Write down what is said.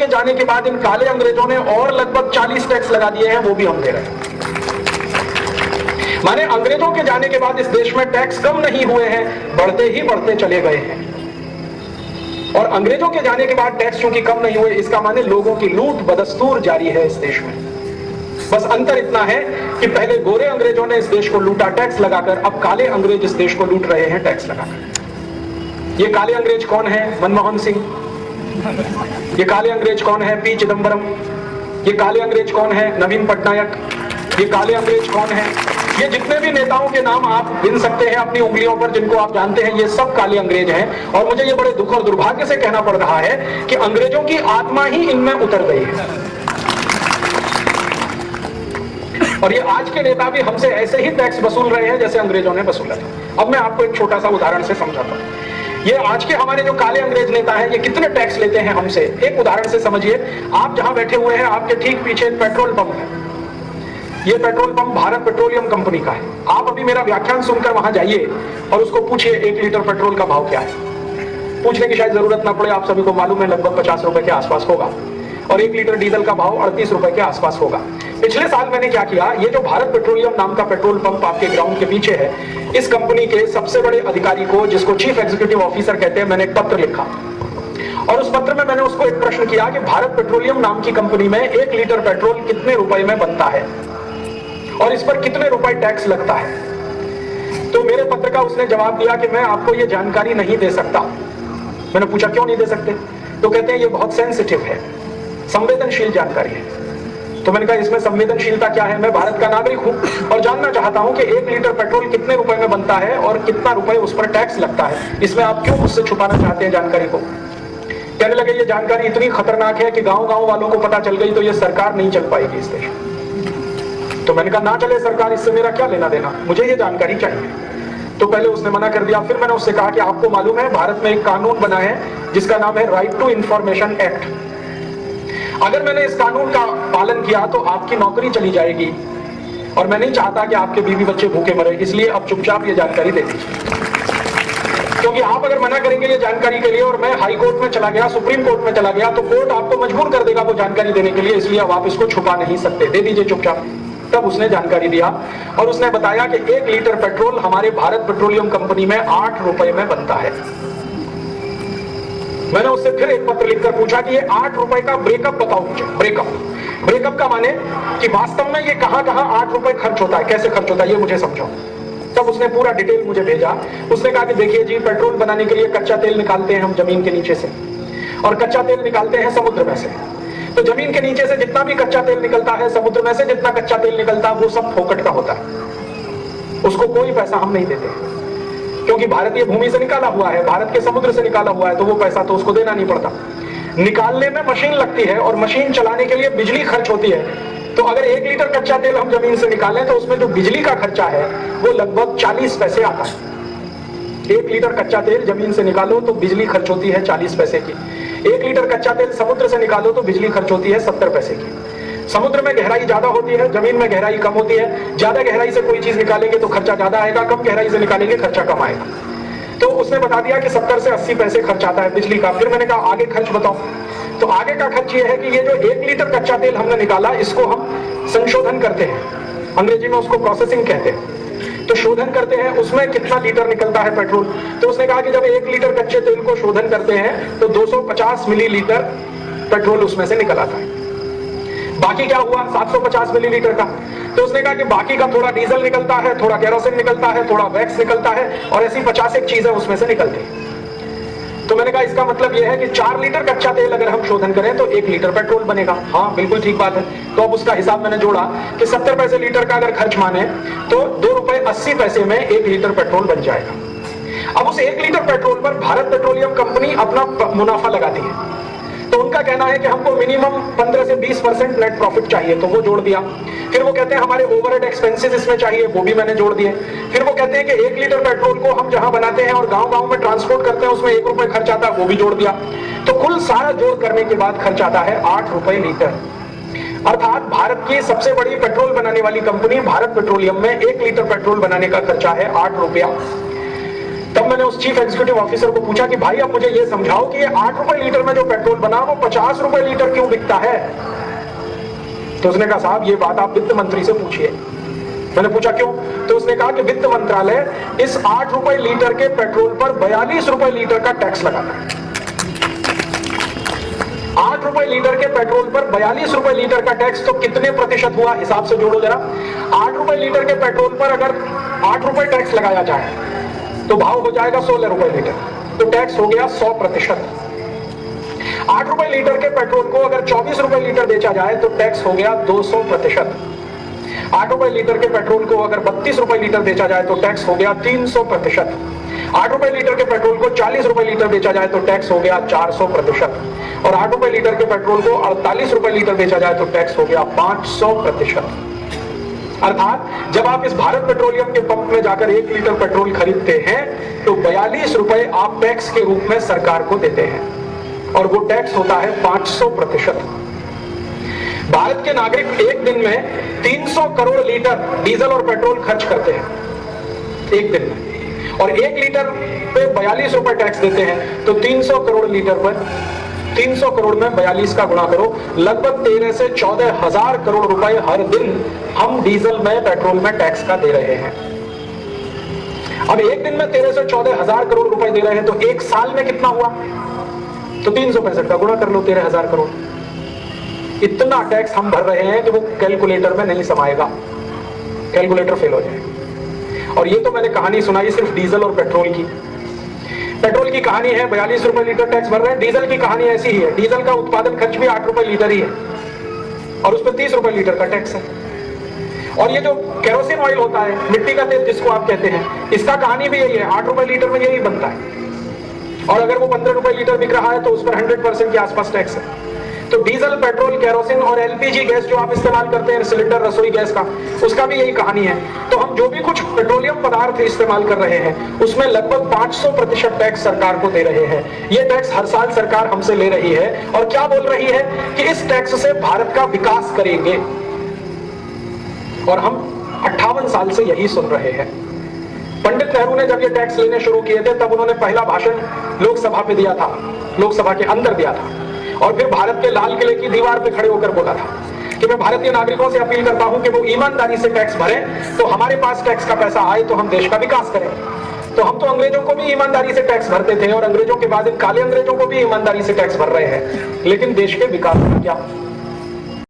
के जाने के बाद इन काले अंग्रेजों ने और लगभग 40 टैक्स लगा दिए हैं, वो भी हम दे रहे हैं। माने अंग्रेजों के जाने के बाद इस देश में टैक्स कम नहीं हुए हैं, बढ़ते ही बढ़ते चले गए हैं। और अंग्रेजों के जाने के बाद टैक्स क्योंकि कम नहीं हुए, इसका माने लोगों की लूट बदस्तूर जारी है इस देश में। बस अंतर इतना है कि पहले गोरे अंग्रेजों ने इस देश को लूटा टैक्स लगाकर, अब काले अंग्रेज इस देश को लूट रहे हैं टैक्स लगाकर। ये काले अंग्रेज कौन है? मनमोहन सिंह। ये काले अंग्रेज कौन है? पी चिदंबरम। ये काले अंग्रेज कौन है? नवीन पटनायक। ये काले अंग्रेज कौन है? ये जितने भी नेताओं के नाम आप गिन सकते हैं अपनी उंगलियों पर, जिनको आप जानते हैं, ये सब काले अंग्रेज हैं। और मुझे ये बड़े दुख और दुर्भाग्य से कहना पड़ रहा है कि अंग्रेजों की आत्मा ही इनमें उतर गई है। और ये आज के नेता भी हमसे ऐसे ही टैक्स वसूल रहे हैं जैसे अंग्रेजों ने वसूला था। अब मैं आपको एक छोटा सा उदाहरण से समझाता हूं। ये आज के हमारे जो काले अंग्रेज नेता हैं, ये कितने टैक्स लेते हैं हमसे, एक उदाहरण से समझिए। आप जहां बैठे हुए हैं, आपके ठीक पीछे एक पेट्रोल पंप है। ये petrol pump Bharat petroleum company का है। आप अभी मेरा व्याख्यान सुनकर वहां जाइए और उसको पूछिए 1 लीटर पेट्रोल का भाव क्या है। पूछने की शायद जरूरत ना पड़े, आप सभी को मालूम है लगभग 50 रुपए के आसपास होगा। और 1 लीटर डीजल का भाव 38 रुपए के आसपास होगा। पिछले साल मैंने क्या किया, ये जो भारत पेट्रोलियम नाम का पेट्रोल पंप आपके ग्राउंड के पीछे है, इस कंपनी के सबसे बड़े अधिकारी को, जिसको चीफ एग्जीक्यूटिव ऑफिसर कहते हैं, मैंने एक पत्र लिखा। और उस पत्र में मैंने उसको एक प्रश्न किया कि भारत पेट्रोलियम नाम की कंपनी में 1 लीटर पेट्रोल कितने रुपए में बनता है और इस पर कितने रुपए टैक्स लगता है। तो मेरे पत्र का उसने जवाब दिया कि मैं आपको यह जानकारी नहीं दे सकता। मैंने पूछा क्यों नहीं दे सकते? तो कहते हैं ये बहुत सेंसिटिव है, संवेदनशील जानकारी है। तो मैंने कहा इसमें संवेदनशीलता क्या है? मैं भारत का नागरिक हूं और जानना चाहता हूं कि 1 लीटर पेट्रोल कितने रुपए में बनता है और कितना रुपए उस पर टैक्स लगता है। इसमें आप क्यों मुझसे छुपाना चाहते हैं जानकारी को? कहने लगे ये जानकारी इतनी खतरनाक है कि गांव-गांव वालों को पता चल गई तो ये सरकार नहीं चल पाएगी इस देश में। तो मैंने कहा ना चले सरकार, इससे मेरा क्या लेना देना, मुझे ये जानकारी चाहिए। तो पहले उसने मना कर दिया। फिर मैंने उससे कहा कि आपको मालूम है भारत में एक कानून बना है जिसका नाम है राइट टू इंफॉर्मेशन एक्ट। अगर मैंने इस कानून का पालन किया तो आपकी नौकरी चली जाएगी और मैं नहीं चाहता कि आपके बीवी बच्चे भूखे मरे, इसलिए अब चुपचाप ये जानकारी दे दीजिए। क्योंकि आप अगर मना करेंगे ये जानकारी के लिए और मैं हाई कोर्ट में चला गया, सुप्रीम कोर्ट में चला गया, तो कोर्ट आपको मजबूर कर देगा वो जानकारी देने के लिए, इसलिए अब आप इसको छुपा नहीं सकते, दे दीजिए चुपचाप। तब उसने जानकारी दिया और उसने बताया कि 1 लीटर पेट्रोल हमारे भारत पेट्रोलियम कंपनी में 8 रुपए में बनता है। मैंने उससे फिर एक पत्र लिखकर पूछा कि ये 8 रुपए का ब्रेकअप बताओ मुझे। ब्रेकअप का माने कि वास्तव में ये कहां 8 रुपए खर्च होता है, कैसे खर्च होता है, ये मुझे समझाओ। तब उसने पूरा डिटेल मुझे भेजा। उसने कहा कि देखिए जी, पेट्रोल बनाने के लिए कच्चा तेल निकालते हैं हम जमीन के नीचे से, और कच्चा तेल निकालते हैं समुद्र में से। तो जमीन के नीचे से जितना भी कच्चा तेल निकलता है, समुद्र में से जितना कच्चा तेल निकलता है, वो सब फोकट का होता है, उसको कोई पैसा हम नहीं देते, क्योंकि भारतीय भूमि से निकाला हुआ है, भारत के समुद्र से निकाला हुआ है, तो वो पैसा तो उसको देना नहीं पड़ता। निकालने में मशीन लगती है और मशीन चलाने के लिए बिजली खर्च होती है। तो अगर 1 लीटर कच्चा तेल हम जमीन से निकालें तो उसमें जो बिजली का खर्चा है वो लगभग 40 पैसे आता है। 1 लीटर कच्चा तेल जमीन से निकालो तो बिजली खर्च होती है 40 पैसे की। 1 लीटर कच्चा तेल समुद्र से निकालो तो बिजली खर्च होती है 70 पैसे की। समुद्र में गहराई ज्यादा होती है, जमीन में गहराई कम होती है। ज्यादा गहराई से कोई चीज निकालेंगे तो खर्चा ज्यादा आएगा, कम गहराई से निकालेंगे खर्चा कम आएगा। तो उसने बता दिया कि 70 से 80 पैसे खर्च आता है बिजली का। फिर मैंने कहा आगे खर्च बताओ। तो आगे का खर्च ये है कि ये जो 1 लीटर कच्चा तेल हमने निकाला, इसको हम संशोधन करते हैं, अंग्रेजी में उसको प्रोसेसिंग कहते हैं। तो शोधन करते हैं, उसमें कितना लीटर निकलता है पेट्रोल। तो उसने कहा कि जब 1 लीटर कच्चे तेल को शोधन करते हैं तो 250 मिलीलीटर पेट्रोल उसमें से निकल आता है। बाकी क्या हुआ 750 मिलीलीटर का। तो उसने कहा कि बाकी का थोड़ा डीजल निकलता है, थोड़ा केरोसिन निकलता है, थोड़ा वैक्स निकलता है, और ऐसी 50 एक चीजें उसमें से निकलती है। तो मैंने कहा इसका मतलब यह है कि 4 लीटर कच्चा तेल अगर हम शोधन करें तो 1 लीटर पेट्रोल बनेगा। हाँ बिल्कुल ठीक बात है। तो अब उसका हिसाब मैंने जोड़ा कि 70 पैसे लीटर का अगर खर्च माने तो 2 रुपए 80 पैसे में 1 लीटर पेट्रोल बन जाएगा। अब उस 1 लीटर पेट्रोल पर भारत पेट्रोलियम कंपनी अपना मुनाफा लगाती है। तो उनका कहना है कि हमको मिनिमम 15 से 20% नेट प्रॉफिट चाहिए, तो वो जोड़ दिया। फिर वो कहते हैं हमारे ओवरहेड एक्सपेंसेस इसमें चाहिए, वो भी मैंने जोड़ दिए। फिर वो कहते हैं कि 1 लीटर पेट्रोल को हम जहां बनाते हैं और गांव-गांव में ट्रांसपोर्ट करते हैं उसमें 1 रुपए खर्च आता है, वो भी जोड़ दिया। तो कुल सारा जोड़ करने के बाद खर्च आता है 8 रुपए लीटर। अर्थात भारत की सबसे बड़ी पेट्रोल बनाने वाली कंपनी भारत पेट्रोलियम में 1 लीटर पेट्रोल बनाने का खर्चा है 8 रुपया। तब मैंने उस चीफ एग्जीक्यूटिव ऑफिसर को पूछा कि भाई अब मुझे ये समझाओ कि ये 8 रुपए लीटर में जो पेट्रोल बना वो 50 रुपए लीटर क्यों बिकता है? तो उसने कहा साहब ये बात आप वित्त मंत्री से पूछिए। मैंने पूछा क्यों? तो उसने कहा कि वित्त मंत्रालय इस 8 रुपए लीटर के पेट्रोल पर 42 रुपए लीटर का टैक्स लगाता है। 8 रुपए लीटर के पेट्रोल पर 42 रुपए लीटर का टैक्स तो कितने प्रतिशत हुआ, हिसाब से जोड़ो जरा। 8 रुपए लीटर के पेट्रोल पर अगर 8 रुपए टैक्स लगाया जाए तो भाव हो जाएगा 16 रुपए लीटर, तो टैक्स हो गया 100%। 8 रुपए लीटर के पेट्रोल को अगर 24 रुपए लीटर बेचा जाए तो टैक्स हो गया 200%। 8 रुपए लीटर के पेट्रोल को अगर 32 रुपए लीटर बेचा जाए तो टैक्स हो गया 300%। 8 रुपए लीटर के पेट्रोल को 40 रुपए लीटर बेचा जाए तो टैक्स हो गया 400%। और 8 रुपए लीटर के पेट्रोल को 48 रुपए लीटर बेचा जाए तो टैक्स हो गया 500%। अर्थात जब आप इस भारत पेट्रोलियम के पंप में जाकर 1 लीटर पेट्रोल खरीदते हैं तो 42 रुपए आप टैक्स के रूप में सरकार को देते हैं, और वो टैक्स होता है 500%। भारत के नागरिक एक दिन में 300 करोड़ लीटर डीजल और पेट्रोल खर्च करते हैं एक दिन में, और 1 लीटर पे 42 रुपए टैक्स देते हैं। तो 300 करोड़ लीटर पर 300 करोड़ में 42 का गुणा करो, लगभग 13 से 14 हजार करोड़ रुपए हर दिन हम डीजल में पेट्रोल में टैक्स का दे रहे हैं। अब एक दिन में 13 से 14 हजार करोड़ रुपए दे रहे हैं तो एक साल में कितना हुआ? तो 365 का गुणा कर लो 13 हजार करोड़। इतना टैक्स हम भर रहे हैं कि वो कैलकुलेटर में नहीं समाएगा, कैलकुलेटर फेल हो जाए। और ये तो मैंने कहानी सुनाई सिर्फ डीजल और पेट्रोल की। पेट्रोल की कहानी है 42 रुपए लीटर टैक्स भर रहे हैं, डीजल की कहानी ऐसी ही है। डीजल का उत्पादन खर्च भी 8 रुपए लीटर ही है और उस पर 30 रुपए लीटर का टैक्स है। और ये जो केरोसिन ऑयल होता है, मिट्टी का तेल जिसको आप कहते हैं, इसका कहानी भी यही है, 8 रुपए लीटर में यही बनता है। और अगर वो 15 रुपए लीटर बिक रहा है तो उस पर 100% के आसपास टैक्स है। तो डीजल, पेट्रोल, केरोसिन और एलपीजी गैस जो आप इस्तेमाल करते हैं, सिलेंडर रसोई गैस का, उसका भी यही कहानी है। तो हम जो भी कुछ पेट्रोलियम पदार्थ इस्तेमाल कर रहे हैं उसमें लगभग 500% टैक्स सरकार को दे रहे हैं। ये टैक्स हर साल सरकार हमसे ले रही है और क्या बोल रही है कि इस टैक्स से भारत का विकास करेंगे, और हम 58 साल से यही सुन रहे हैं। पंडित नेहरू ने जब ये टैक्स लेने शुरू किए थे तब उन्होंने पहला भाषण लोकसभा पे दिया था, लोकसभा के अंदर दिया था, और फिर भारत के लाल किले की दीवार पे खड़े होकर बोला था कि मैं भारतीय नागरिकों से अपील करता हूं कि वो ईमानदारी से टैक्स भरें, तो हमारे पास टैक्स का पैसा आए तो हम देश का विकास करें। तो हम तो अंग्रेजों को भी ईमानदारी से टैक्स भरते थे और अंग्रेजों के बाद इन काले अंग्रेजों को भी ईमानदारी से टैक्स भर रहे हैं, लेकिन देश के विकास में क्या?